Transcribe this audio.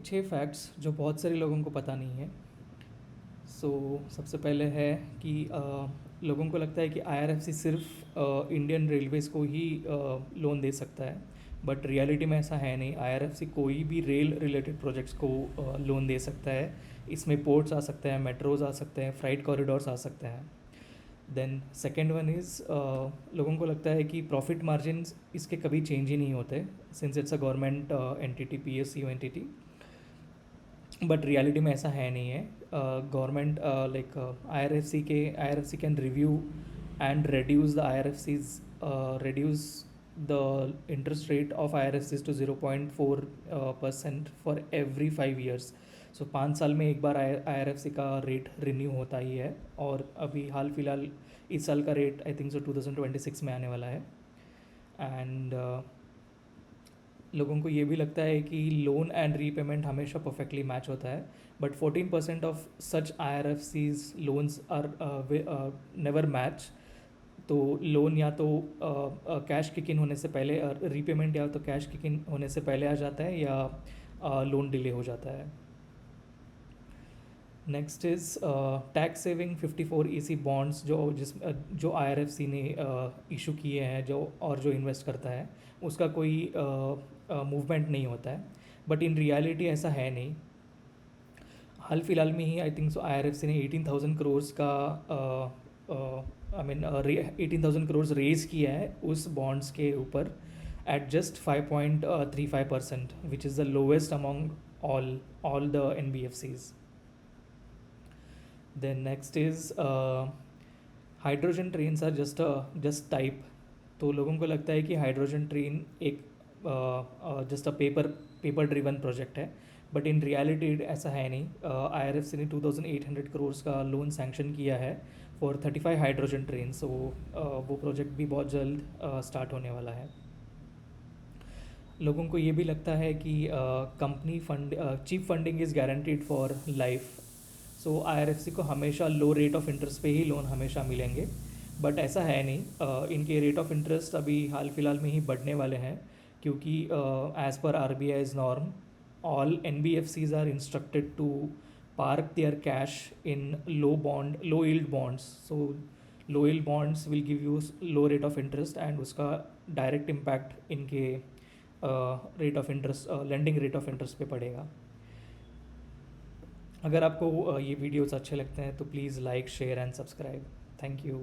6 facts जो बहुत सारे लोगों को पता नहीं है। सबसे पहले है कि लोगों को लगता है कि आईआरएफसी सिर्फ इंडियन रेलवेज़ को ही लोन दे सकता है, बट रियलिटी में ऐसा है नहीं। आईआरएफसी कोई भी रेल रिलेटेड प्रोजेक्ट्स को लोन दे सकता है। इसमें पोर्ट्स आ सकते हैं, मेट्रोज आ सकते हैं, फ्राइट कॉरिडोर्स आ सकते हैं। देन सेकेंड वन इज़, लोगों को लगता है कि प्रॉफिट मार्जिन इसके कभी चेंज ही नहीं होते, since it's a government entity, PSU entity. But reality में ऐसा है नहीं है। Government like IRFC can review and reduce the IRFCs, reduce the interest rate of IRFCs to 0.4% for every 5 years. सो 5 साल में एक बार IRFC का रेट रिन्यू होता ही है, और अभी हाल फिलहाल इस साल का रेट आई थिंक सो 2026 में आने वाला है। एंड लोगों को ये भी लगता है कि लोन एंड रीपेमेंट हमेशा परफेक्टली मैच होता है, but 14% of such IRFCs loans are never match. तो लोन या तो कैश किक इन होने से पहले, रीपेमेंट या तो कैश किक इन होने से पहले आ जाता है, या लोन डिले हो जाता है। Next is tax saving 54EC bonds, जो IRFC ने इशू किए हैं, जो इन्वेस्ट करता है उसका कोई मूवमेंट नहीं होता है, बट इन रियलिटी ऐसा है नहीं। हाल फिलहाल में ही आई थिंक सो IRFC ने 18,000 करोड़ का 18,000 करोड़ रेज किया है उस बॉन्ड्स के ऊपर, at just 5.35%, which is the lowest among all the NBFCs। Then next is hydrogen trains are just type. तो लोगों को लगता है कि हाइड्रोजन ट्रेन एक just a paper driven project है, बट इन रियलिटी ऐसा है नहीं। IRFC ने 2,800 करोड़ का लोन सैंक्शन किया है फॉर 35 हाइड्रोजन ट्रेन। सो वो प्रोजेक्ट भी बहुत जल्द स्टार्ट होने वाला है। लोगों को ये भी लगता है कि company fund cheap funding is guaranteed for life. So IRFC को हमेशा लो रेट ऑफ इंटरेस्ट पे ही लोन हमेशा मिलेंगे, बट ऐसा है नहीं। इनके रेट ऑफ इंटरेस्ट अभी हाल फिलहाल में ही बढ़ने वाले हैं, क्योंकि as per RBI's norm, all NBFCs are instructed to park their cash in low yield bonds. So low yield bonds will give you low rate of interest, and उसका direct impact इनके rate of interest, lending rate of interest पे पड़ेगा। अगर आपको ये videos अच्छे लगते हैं तो please like, share and subscribe. Thank you.